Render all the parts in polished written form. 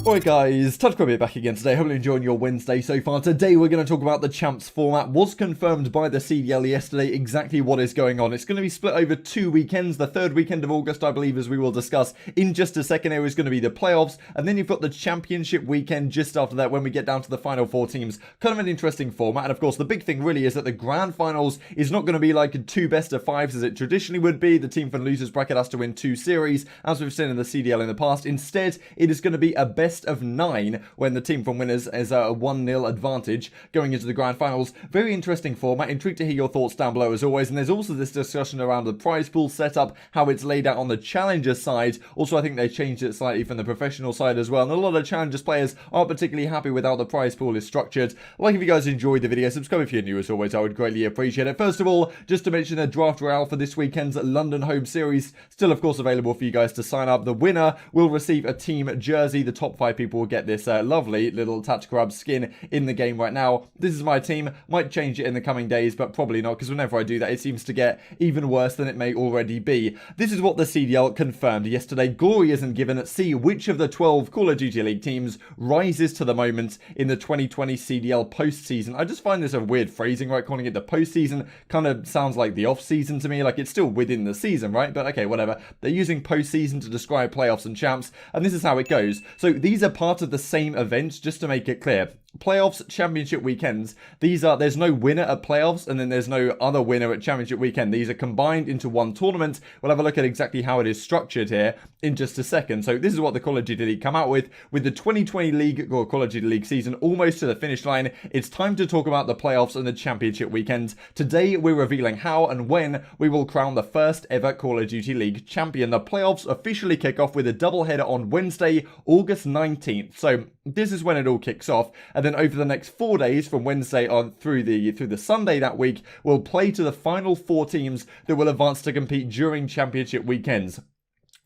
Alright guys, TouchCrab back again today, hopefully enjoying your Wednesday so far. Today we're going to talk about the Champs format. Was confirmed by the CDL yesterday exactly what is going on. It's going to be split over 2 weekends. The third weekend of August, I believe, as we will discuss in just a second here, is going to be the playoffs. And then you've got the championship weekend just after that when we get down to the final 4 teams. Kind of an interesting format. And of course, the big thing really is that the grand finals is not going to be like 2 best-of-5s as it traditionally would be. The team from the losers bracket has to win 2 series, as we've seen in the CDL in the past. Instead, it is going to be a best-of-9 when the team from winners is a 1-0 advantage going into the grand finals. Very interesting format. Intrigued to hear your thoughts down below as always. And there's also this discussion around the prize pool setup, how it's laid out on the challenger side. Also, I think they changed it slightly from the professional side as well. And a lot of challengers players aren't particularly happy with how the prize pool is structured. Like if you guys enjoyed the video, subscribe if you're new as always. I would greatly appreciate it. First of all, just to mention the draft royale for this weekend's London home series, still of course available for you guys to sign up. The winner will receive a team jersey. The top 5 people will get this lovely little TouchCrab skin in the game right now. This is my team. Might change it in the coming days, but probably not, because whenever I do that, it seems to get even worse than it may already be. This is what the CDL confirmed yesterday. Glory isn't given. See which of the 12 Call of Duty League teams rises to the moment in the 2020 CDL postseason. I just find this a weird phrasing, right? Calling it the postseason kind of sounds like the off-season to me. Like it's still within the season, right? But okay, whatever. They're using postseason to describe playoffs and champs, and this is how it goes. So these are part of the same event, just to make it clear. Playoffs, championship weekends, there's no winner at playoffs and then there's no other winner at championship weekend. These are combined into one tournament. We'll have a look at exactly how it is structured here in just a second. So this is what the Call of Duty League come out with the 2020 League or Call of Duty League season almost to the finish line. It's time to talk about the playoffs and the championship weekends. Today we're revealing how and when we will crown the first ever Call of Duty League champion. The playoffs officially kick off with a doubleheader on Wednesday, August 19th. So this is when it all kicks off. And then over the next 4 days, from Wednesday on through the Sunday that week, we'll play to the final 4 teams that will advance to compete during championship weekends.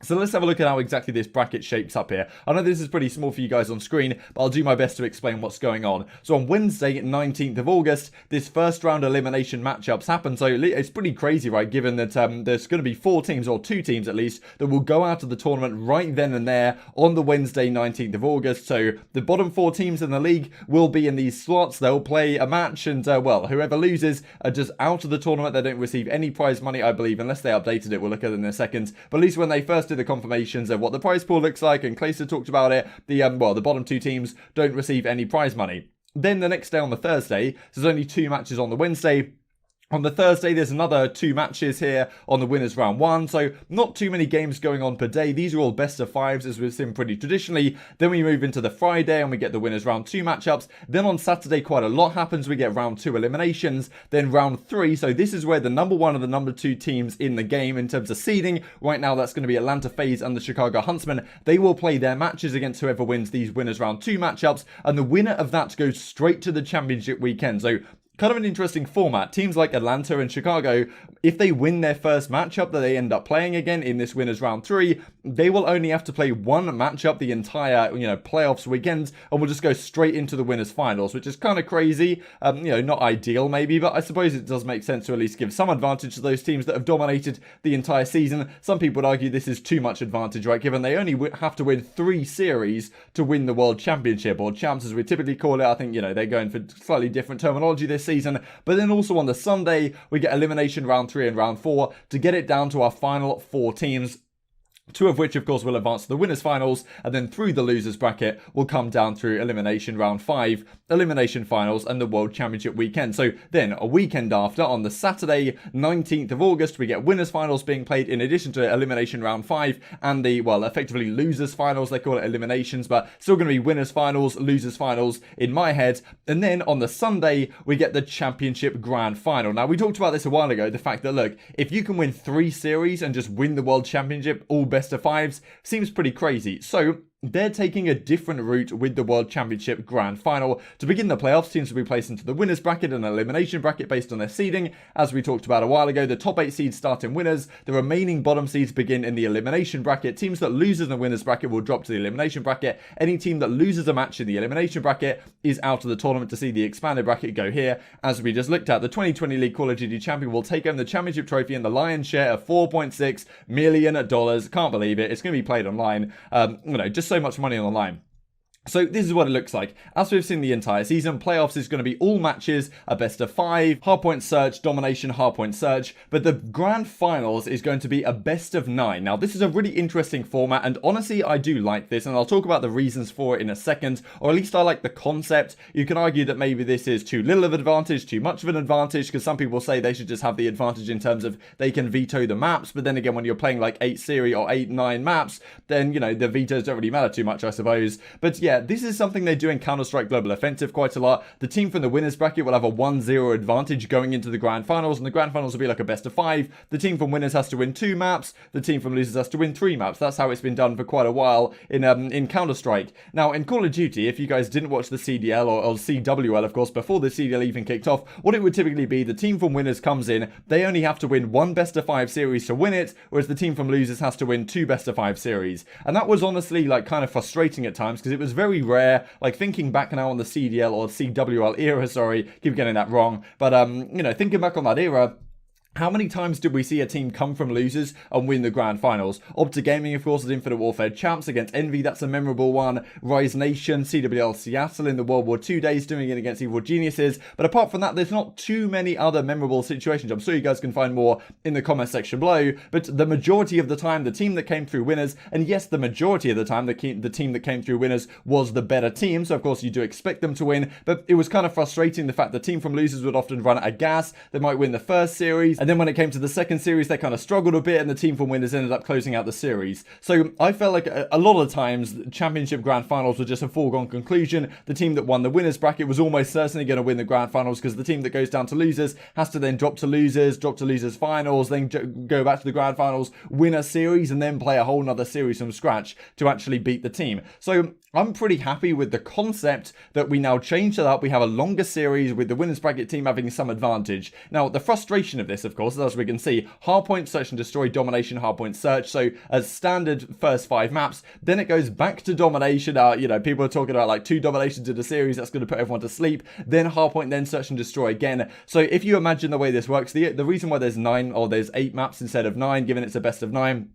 So let's have a look at how exactly this bracket shapes up here. I know this is pretty small for you guys on screen, but I'll do my best to explain what's going on. So on Wednesday, 19th of August, this first round elimination matchups happen. So it's pretty crazy, right? Given that there's going to be 4 teams, or 2 teams at least, that will go out of the tournament right then and there on the Wednesday, 19th of August. So the bottom 4 teams in the league will be in these slots. They'll play a match and, well, whoever loses are just out of the tournament. They don't receive any prize money, I believe, unless they updated it. We'll look at it in a second. But at least when they first the confirmations of what the prize pool looks like, and Clayster talked about it, the bottom 2 teams don't receive any prize money. Then the next day on the Thursday, so there's only 2 matches on the Wednesday. On the Thursday, there's another 2 matches here on the winners round 1, so not too many games going on per day. These are all best-of-5s as we've seen pretty traditionally. Then we move into the Friday and we get the winners round 2 matchups. Then on Saturday, quite a lot happens. We get round 2 eliminations, then round 3. So this is where the number 1 and the number 2 teams in the game in terms of seeding. Right now, that's going to be Atlanta FaZe and the Chicago Huntsmen. They will play their matches against whoever wins these winners round 2 matchups, and the winner of that goes straight to the championship weekend. So kind of an interesting format. Teams like Atlanta and Chicago, if they win their first matchup that they end up playing again in this winners round 3, they will only have to play 1 matchup the entire, playoffs weekend, and will just go straight into the winners finals, which is kind of crazy. Not ideal maybe, but I suppose it does make sense to at least give some advantage to those teams that have dominated the entire season. Some people would argue this is too much advantage, right? Given they only have to win 3 series to win the World Championship, or champs as we typically call it. I think, they're going for slightly different terminology this season. But then also on the Sunday, we get elimination round 3 and round 4 to get it down to our final 4 teams. 2 of which, of course, will advance to the winners' finals, and then through the losers' bracket will come down through elimination round 5, elimination finals, and the World Championship weekend. So then, a weekend after, on the Saturday, 19th of August, we get winners' finals being played in addition to elimination round 5 and the, effectively losers' finals. They call it eliminations, but still going to be winners' finals, losers' finals in my head. And then on the Sunday, we get the championship grand final. Now, we talked about this a while ago, the fact that, look, if you can win 3 series and just win the World Championship, all best-of-5s, seems pretty crazy. So they're taking a different route with the World Championship Grand Final. To begin the playoffs, teams will be placed into the winners bracket and elimination bracket based on their seeding. As we talked about a while ago, the top 8 seeds start in winners. The remaining bottom seeds begin in the elimination bracket. Teams that lose in the winners bracket will drop to the elimination bracket. Any team that loses a match in the elimination bracket is out of the tournament. To see the expanded bracket go here, as we just looked at, the 2020 League Call of Duty champion will take home the championship trophy and the lion's share of $4.6 million. Can't believe it. It's going to be played online. Just so much money on the line. So this is what it looks like. As we've seen the entire season, playoffs is going to be all matches, a best of 5, hardpoint search, domination, hardpoint search, but the grand finals is going to be a best of 9. Now this is a really interesting format, and honestly I do like this, and I'll talk about the reasons for it in a second, or at least I like the concept. You can argue that maybe this is too little of an advantage, too much of an advantage, because some people say they should just have the advantage in terms of they can veto the maps, but then again when you're playing like 8 series or 8, 9 maps, then you know the vetoes don't really matter too much I suppose. But yeah, this is something they do in Counter-Strike Global Offensive quite a lot. The team from the winners bracket will have a 1-0 advantage going into the grand finals, and the grand finals will be like a best of 5. The team from winners has to win 2 maps, the team from losers has to win 3 maps. That's how it's been done for quite a while in Counter-Strike. Now in Call of Duty, if you guys didn't watch the CDL or CWL of course before the CDL even kicked off, what it would typically be, the team from winners comes in, they only have to win 1 best of 5 series to win it, whereas the team from losers has to win 2 best of 5 series. And that was honestly like kind of frustrating at times, because it was very rare. Like thinking back now on the CDL or CWL era, sorry, keep getting that wrong, but you know, thinking back on that era, how many times did we see a team come from losers and win the grand finals? OpTic Gaming, of course, as Infinite Warfare champs against Envy, that's a memorable one. Rise Nation, CWL Seattle in the World War II days doing it against Evil Geniuses. But apart from that, there's not too many other memorable situations. I'm sure you guys can find more in the comment section below. But the majority of the time, the team that came through winners, and yes, the majority of the time, the team that came through winners was the better team. So of course, you do expect them to win. But it was kind of frustrating the fact the team from losers would often run out of gas. They might win the first series, and then when it came to the second series, they kind of struggled a bit, and the team from winners ended up closing out the series. So I felt like a lot of times, championship grand finals were just a foregone conclusion. The team that won the winners bracket was almost certainly going to win the grand finals, because the team that goes down to losers has to then drop to losers finals, then go back to the grand finals, win a series, and then play a whole nother series from scratch to actually beat the team. So I'm pretty happy with the concept that we now changed it up. We have a longer series with the winners bracket team having some advantage. Now, the frustration of this, of course, as we can see, hardpoint, search and destroy, domination, hardpoint, search. So as standard first 5 maps, then it goes back to domination. You know, people are talking about like 2 dominations in the series. That's going to put everyone to sleep. Then hardpoint, then search and destroy again. So if you imagine the way this works, the reason why there's 9 or there's 8 maps instead of 9, given it's a best of 9,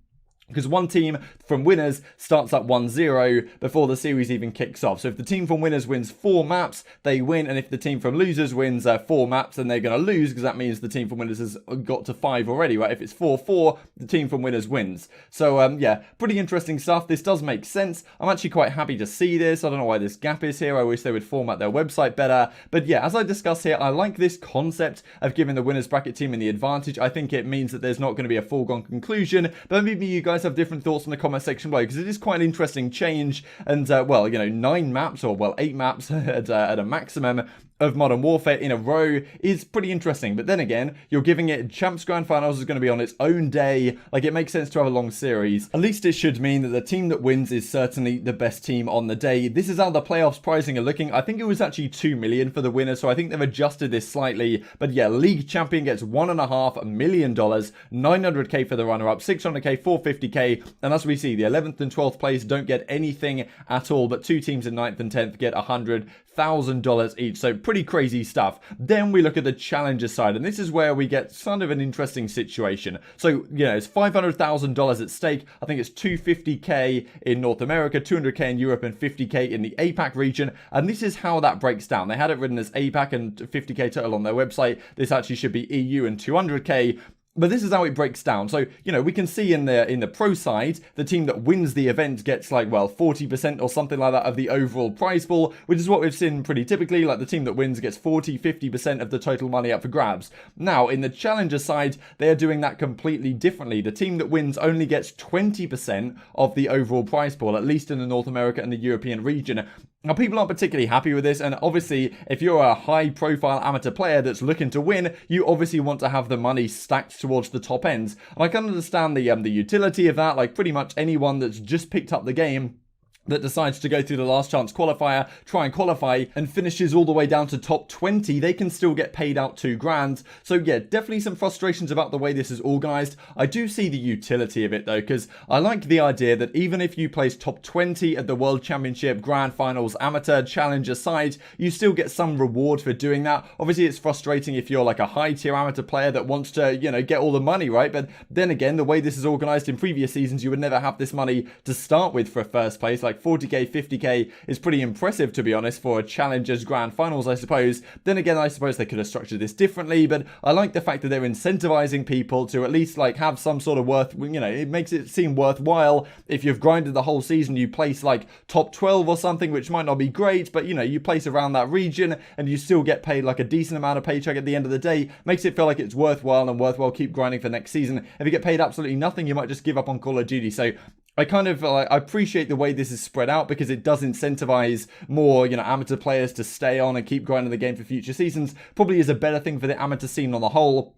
because one team from winners starts at 1-0 before the series even kicks off. So if the team from winners wins 4 maps, they win. And if the team from losers wins 4 maps, then they're going to lose, because that means the team from winners has got to 5 already, right? If it's 4-4, the team from winners wins. So yeah, pretty interesting stuff. This does make sense. I'm actually quite happy to see this. I don't know why this gap is here. I wish they would format their website better. But yeah, as I discussed here, I like this concept of giving the winners bracket team the advantage. I think it means that there's not going to be a foregone conclusion. But maybe you guys have different thoughts in the comment section below, because it is quite an interesting change. And well, you know, 9 maps, or well, 8 maps at a maximum of Modern Warfare in a row is pretty interesting. But then again, you're giving it Champs Grand Finals is going to be on its own day. Like, it makes sense to have a long series. At least it should mean that the team that wins is certainly the best team on the day. This is how the playoffs pricing are looking. I think it was actually 2 million for the winner, so I think they've adjusted this slightly. But yeah, league champion gets $1.5 million, 900k for the runner-up, 600k, 450k, and as we see, the 11th and 12th place don't get anything at all, but 2 teams in 9th and 10th get $100,000 each. So pretty crazy stuff. Then we look at the challenger side, and this is where we get sort of an interesting situation. So, you know, it's $500,000 at stake. I think it's 250k in North America, 200k in Europe, and 50k in the APAC region. And this is how that breaks down. They had it written as APAC and 50k total on their website. This actually should be EU and 200k. But this is how it breaks down. So, you know, we can see in the pro side, the team that wins the event gets like, well, 40% or something like that of the overall prize pool, which is what we've seen pretty typically. Like, the team that wins gets 40-50% of the total money up for grabs. Now, in the challenger side, they are doing that completely differently. The team that wins only gets 20% of the overall prize pool, at least in the North America and the European region. Now, people aren't particularly happy with this, and obviously, if you're a high-profile amateur player that's looking to win, you obviously want to have the money stacked towards the top ends. And I can understand the utility of that. Like, pretty much anyone that's just picked up the game that decides to go through the last chance qualifier, try and qualify, and finishes all the way down to top 20, they can still get paid out $2,000. So yeah, definitely some frustrations about the way this is organized. I do see the utility of it though, because I like the idea that even if you place top 20 at the World Championship, Grand Finals, Amateur, Challenger side, you still get some reward for doing that. Obviously, it's frustrating if you're like a high-tier amateur player that wants to, you know, get all the money, right? But then again, the way this is organized in previous seasons, you would never have this money to start with for first place. Like, like 40k, 50k is pretty impressive, to be honest, for a Challengers Grand Finals, I suppose. Then again, I suppose they could have structured this differently, but I like the fact that they're incentivizing people to at least like have some sort of worth, you know, it makes it seem worthwhile. If you've grinded the whole season, you place like top 12 or something, which might not be great, but you know, you place around that region and you still get paid like a decent amount of paycheck at the end of the day. Makes it feel like it's worthwhile and worthwhile keep grinding for next season. If you get paid absolutely nothing, you might just give up on Call of Duty. So I kind of I appreciate the way this is spread out, because it does incentivize more, you know, amateur players to stay on and keep grinding the game for future seasons. Probably is a better thing for the amateur scene on the whole.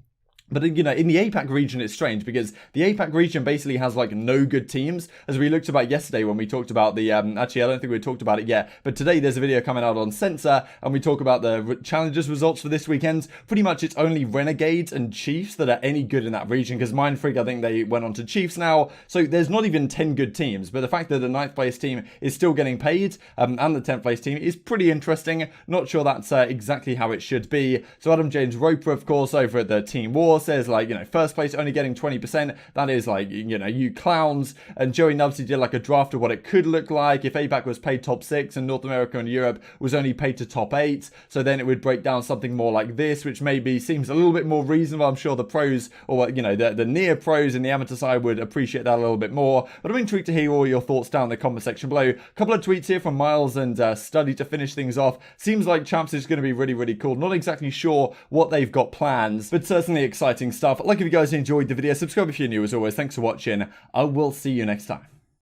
But, you know, in the APAC region, it's strange because the APAC region basically has, like, no good teams. As we looked about yesterday when we talked about the, actually, I don't think we talked about it yet. But today there's a video coming out on Censor, and we talk about the Challengers results for this weekend. Pretty much it's only Renegades and Chiefs that are any good in that region, because Mindfreak, I think they went on to Chiefs now. So there's not even 10 good teams. But the fact that the 9th place team is still getting paid, and the 10th place team is pretty interesting. Not sure that's exactly how it should be. So Adam James Roper, of course, over at the Team War says, like, you know, first place only getting 20%. That is like, you know, you clowns. And Joey Nubsy did like a draft of what it could look like if APAC was paid top 6 and North America and Europe was only paid to top 8. So then it would break down something more like this, which maybe seems a little bit more reasonable. I'm sure the pros, or, you know, the near pros in the amateur side would appreciate that a little bit more. But I'm intrigued to hear all your thoughts down in the comment section below. A couple of tweets here from Miles and Study to finish things off. Seems like Champs is going to be really, really cool. Not exactly sure what they've got plans, but certainly exciting stuff. Like if you guys enjoyed the video, subscribe if you're new. As always, thanks for watching. I will see you next time.